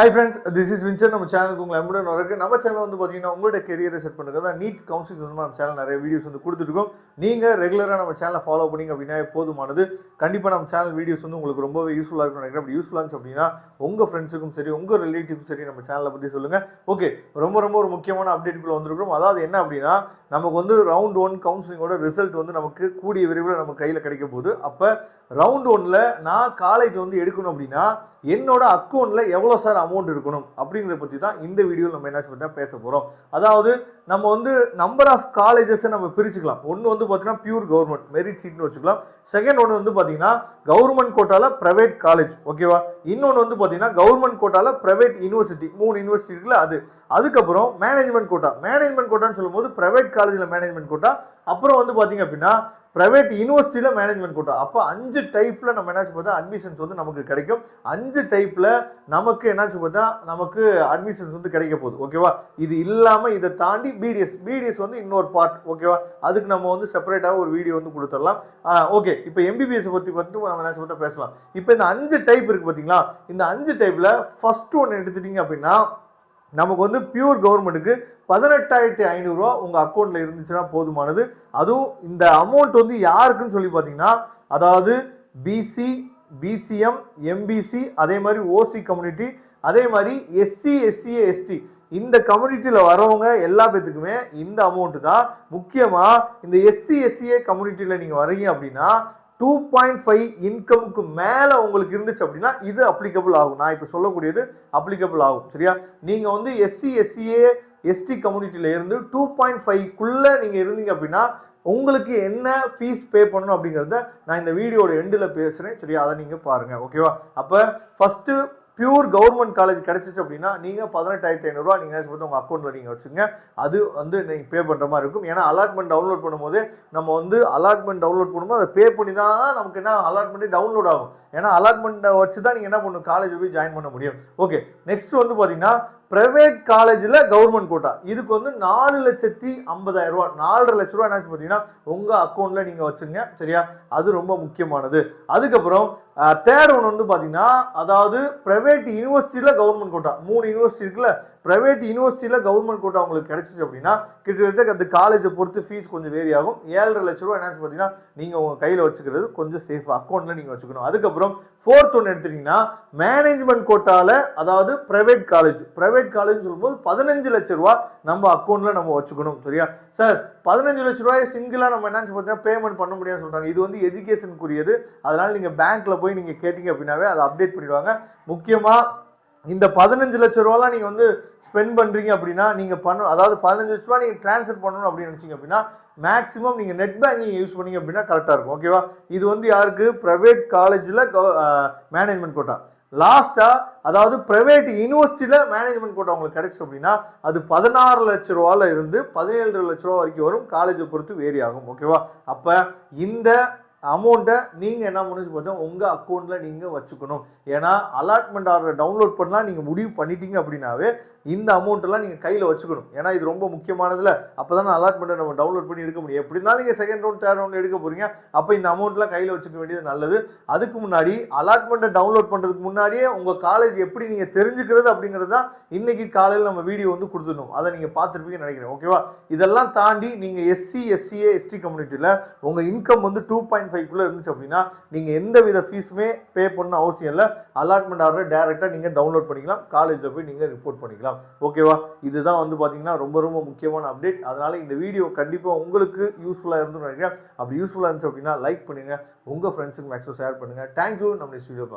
Hi friends, this is Vincent. நம்ம சேனலுக்கு உங்களை அன்புடன் வரவேற்கிறேன். நம்ம சேனல் வந்து பார்த்தீங்கன்னா உங்களோட கெரியரை செட் பண்ணுறது தான் நீட் கவுன்சிலிங் வந்து நம்ம சேனல் நிறைய வீடியோஸ் வந்து கொடுத்துருக்கோம். நீங்கள் ரெகுலராக நம்ம சேனலை ஃபாலோ பண்ணிங்க அப்படின்னா போதுமானது. கண்டிப்பாக நம்ம சேனல் வீடியோஸ் வந்து உங்களுக்கு ரொம்பவே யூஸ்ஃபுல்லாக இருக்கும் நினைக்கிறேன். அப்படி யூஸ்ஃபுல்லாக இருந்துச்சு அப்படின்னா உங்கள் ஃப்ரெண்ட்ஸுக்கும் சரி உங்கள் ரிலேட்டிவ்க்கும் சரி நம்ம சேனலை பற்றி சொல்லுங்கள். ஓகே, ரொம்ப ஒரு முக்கியமான அப்டேட்டுக்குள்ளே வந்திருக்கிறோம். அதாவது என்ன அப்படின்னா நமக்கு வந்து ரவுண்ட் 1 கவுன்சிலிங்கோட ரிசல்ட் வந்து நமக்கு கூடிய விரைவில் நம்ம கையில் கிடைக்க போகுது. அப்போ ரவுண்ட் 1ல் நான் காலேஜ் வந்து எடுக்கணும் அப்படின்னா என்னோட அக்கௌண்ட்ல எவ்வளோ சார் அமௌண்ட் இருக்கணும் அப்படிங்கிறத பற்றி தான் இந்த வீடியோவில் நம்ம என்ன பற்றி பேச போகிறோம். அதாவது நம்ம வந்து நம்பர் ஆஃப் காலேஜஸை நம்ம பிரிச்சுக்கலாம். ஒன்று வந்து பார்த்தீங்கன்னா பியூர் கவர்மெண்ட் மெரிட் சீட்னு வச்சுக்கலாம். செகண்ட் ஒன்று வந்து பார்த்தீங்கன்னா கவர்மெண்ட் கோட்டால பிரைவேட் காலேஜ், ஓகேவா. இன்னொன்று வந்து பார்த்தீங்கன்னா கவர்மெண்ட் கோட்டால பிரைவேட் யூனிவர்சிட்டி, 3 யூனிவர்சிட்டி இருக்குல்ல அது. அதுக்கப்புறம் மேனேஜ்மெண்ட் கோட்டான்னு சொல்லும்போது பிரைவேட் காலேஜில் மேனேஜ்மெண்ட் கோட்டா, அப்புறம் வந்து பார்த்தீங்க அப்படின்னா பிரைவேட் யூனிவர்சிட்டியில் மேனேஜ்மெண்ட் கோட்டா. அப்போ 5 டைப்பில் நம்ம என்னாச்சு பார்த்தா அட்மிஷன்ஸ் வந்து நமக்கு கிடைக்கும். 5 டைப்பில் நமக்கு என்னாச்சு பார்த்தா நமக்கு அட்மிஷன்ஸ் வந்து கிடைக்க போகுது, ஓகேவா. இது இல்லாமல் இதை தாண்டி பிடிஎஸ் வந்து இன்னொரு பார்ட், ஓகேவா. அதுக்கு நம்ம வந்து செப்பரேட்டாக ஒரு வீடியோ வந்து கொடுத்துடலாம். ஓகே, இப்போ எம்பிபிஎஸ் பற்றி நம்ம என்னாச்சு பார்த்தா பேசலாம். இப்போ இந்த 5 டைப் இருக்குது பார்த்தீங்களா. இந்த 5 டைப்பில் ஃபர்ஸ்ட் ஒன்று எடுத்துட்டீங்க அப்படின்னா நமக்கு வந்து பியூர் கவர்மெண்ட்டுக்கு 18,500 ரூபா உங்கள் அக்கௌண்ட்டில் இருந்துச்சுன்னா போதுமானது. அதுவும் இந்த அமௌண்ட் வந்து யாருக்குன்னு சொல்லி பார்த்தீங்கன்னா அதாவது பிசி, பிசிஎம், எம்பிசி, அதே மாதிரி ஓசி கம்யூனிட்டி, அதே மாதிரி எஸ்சி, எஸ்சிஏ, எஸ்டி இந்த கம்யூனிட்டியில் வரவங்க எல்லா பேத்துக்குமே இந்த அமௌண்ட்டு தான். முக்கியமாக இந்த எஸ்சி, எஸ்சிஏ கம்யூனிட்டியில் நீங்கள் வரீங்க அப்படின்னா 2.5 இன்கமுக்கு மேலே உங்களுக்கு இருந்துச்சு அப்படின்னா இது அப்ளிகபிள் ஆகும். நான் இப்போ சொல்லக்கூடியது அப்ளிகபிள் ஆகும், சரியா. நீங்கள் வந்து எஸ்சி, எஸ்சிஏ, எஸ்டி கம்யூனிட்டியில் இருந்து 2.5க்குள்ளே நீங்கள் இருந்தீங்க அப்படின்னா உங்களுக்கு என்ன ஃபீஸ் பே பண்ணணும் அப்படிங்கிறத நான் இந்த வீடியோட எண்டில் பேசுகிறேன், சரியா. அதை நீங்கள் பாருங்கள், ஓகேவா. அப்போ ஃபஸ்ட்டு பியூர் கவர்மெண்ட் காலேஜ் கிடைச்சிச்சு அப்படின்னா நீங்கள் 18,500 ரூபா நீங்கள் உங்கள் அக்கௌண்ட்டில் நீங்கள் வச்சுங்க. அது வந்து நீங்கள் பே பண்ணுற மாதிரி இருக்கும். ஏன்னா அலாட்மெண்ட் டவுன்லோட் பண்ணும்போது நம்ம வந்து அலாட்மெண்ட் டவுன்லோட் பண்ணும்போது அதை பே பண்ணி தான் நமக்கு என்ன அலாட்மெண்ட்டே டவுன்லோட் ஆகும். ஏன்னா அலாட்மெண்ட்டை வச்சு தான் நீங்கள் என்ன பண்ணணும், காலேஜ் போய் ஜாயின் பண்ண முடியும். ஓகே, நெக்ஸ்ட் வந்து பார்த்தீங்கன்னா பிரைவேட் காலேஜில் கவர்மெண்ட் கோட்டா. இதுக்கு வந்து 4,50,000 ரூபா, 4.5 லட்ச ரூபா என்னாச்சு பார்த்தீங்கன்னா உங்கள் அக்கௌண்ட்டில் நீங்கள் வச்சுங்க, சரியா. அது ரொம்ப முக்கியமானது. அதுக்கப்புறம் தேர்ட் ஒன்று வந்து பார்த்தீங்கன்னா அதாவது பிரைவேட் யூனிவர்சிட்டியில் கவர்மெண்ட் கோட்டா. 3 யூனிவர்சிட்டி இருக்குல்ல, பிரைவேட் யூனிவர்சிட்டியில் கவர்மெண்ட் கோட்டா உங்களுக்கு கிடைச்சிச்சு அப்படின்னா கிட்டத்தட்ட அந்த காலேஜை பொறுத்து ஃபீஸ் கொஞ்சம் வேரி ஆகும். 7.5 லட்ச ரூபா என்னாச்சு பார்த்தீங்கன்னா நீங்கள் உங்கள் கையில் வச்சுக்கிறது கொஞ்சம் சேஃபாக அக்கௌண்ட்டில் நீங்கள் வச்சுக்கணும். அதுக்கப்புறம் ஃபோர்த் ஒன்று எடுத்துட்டீங்கன்னா மேனேஜ்மெண்ட் கோட்டாவில் அதாவது பிரைவேட் காலேஜ் சொல்லும்போது 15 லட்ச ரூபா நம்ம அக்கௌண்ட்டில் நம்ம வச்சுக்கணும், சரியா. சார் 15 லட்ச ரூபாய் சிங்கிளாக நம்ம என்னன்னு பார்த்தீங்கன்னா பேமெண்ட் பண்ண முடியாதுன்னு சொல்கிறாங்க. இது வந்து எஜுகேஷனுக்குரியது. அதனால் நீங்கள் பேங்க்கில் போய் நீங்கள் கேட்டிங்க அப்படின்னாவே அதை அப்டேட் பண்ணிடுவாங்க. முக்கியமாக இந்த 15 லட்ச ரூபாலாம் நீங்கள் வந்து ஸ்பெண்ட் பண்ணுறீங்க அப்படின்னா நீங்கள் அதாவது 15 லட்ச ரூபா நீங்கள் ட்ரான்ஸ்ஃபர் பண்ணணும் அப்படின்னு நினச்சிங்க அப்படின்னா மேக்ஸிமம் நீங்கள் நெட் பேங்கிங் யூஸ் பண்ணீங்க அப்படின்னா கரெக்டாக இருக்கும், ஓகேவா. இது வந்து யாருக்கு, பிரைவேட் காலேஜில் மேனேஜ்மெண்ட் கோட்டா. லாஸ்ட்டாக அதாவது பிரைவேட் யூனிவர்சிட்டியில் மேனேஜ்மெண்ட் கோட்டா உங்களுக்கு கிடைச்சு அப்படின்னா அது 16 லட்ச ரூபால இருந்து 17 லட்ச ரூபா வரைக்கும் வரும். காலேஜை பொறுத்து வேரி ஆகும், ஓகேவா. அப்போ இந்த அமௌண்ட்டை நீங்கள் என்ன முடிஞ்சு பார்த்தா உங்கள் அக்கௌண்ட்டில் நீங்கள் வச்சுக்கணும். ஏன்னா அலாட்மெண்ட் ஆர்டரை டவுன்லோட் பண்ணலாம் நீங்கள் முடிவு பண்ணிட்டீங்க அப்படின்னாவே இந்த அமௌண்ட்டெல்லாம் நீங்கள் கையில் வச்சுக்கணும். ஏன்னா இது ரொம்ப முக்கியமானதில். அப்போ தான் அலாட்மெண்ட்டை நம்ம டவுன்லோட் பண்ணி எடுக்க முடியும். எப்படி இருந்தாலும் நீங்கள் செகண்ட் ரவுண்ட் தேர்ட் ரவுண்ட் எடுக்க போகிறீங்க. அப்போ இந்த அமௌண்ட்லாம் கையில் வச்சுக்க வேண்டியது நல்லது. அதுக்கு முன்னாடி அலாட்மெண்ட்டை டவுன்லோட் பண்ணுறதுக்கு முன்னாடியே உங்கள் காலேஜ் எப்படி நீங்கள் தெரிஞ்சுக்கிறது அப்படிங்கிறது தான் இன்றைக்கி காலையில் நம்ம வீடியோ வந்து கொடுத்துடணும். அதை நீங்கள் பார்த்துருப்பீங்கன்னு நினைக்கிறேன், ஓகேவா. இதெல்லாம் தாண்டி நீங்கள் எஸ்சி, எஸ்சிஏ, எஸ்டி கம்யூனிட்டியில் உங்கள் இன்கம் வந்து 2.5க்குள்ளே இருந்துச்சு அப்படின்னா நீங்கள் எந்த வித ஃபீஸுமே பே பண்ண அவசியம் இல்லை. அலாட்மெண்ட் ஆர்டரை டேரெக்டாக நீங்கள் டவுன்லோட் பண்ணிக்கலாம், காலேஜில் போய் நீங்கள் ரிப்போர்ட் பண்ணிக்கலாம், ஓகேவா. இதுதான் வந்து பார்த்தீங்கன்னா ரொம்ப முக்கியமான அப்டேட். அதனால இந்த வீடியோ கண்டிப்பாக உங்களுக்கு யூஸ்ஃபுல்லாக இருந்துன்னு நினைக்கிறேன். அப்படி யூஸ்ஃபுல்லாக இருந்துச்சு அப்படின்னா லைக் பண்ணுங்க, உங்கள் ஃப்ரெண்ட்ஸுக்கு மேக்ஸிமம் ஷேர் பண்ணுங்க. தேங்க்யூ. நம்ம நெக்ஸ்ட் வீடியோ பார்க்கலாம்.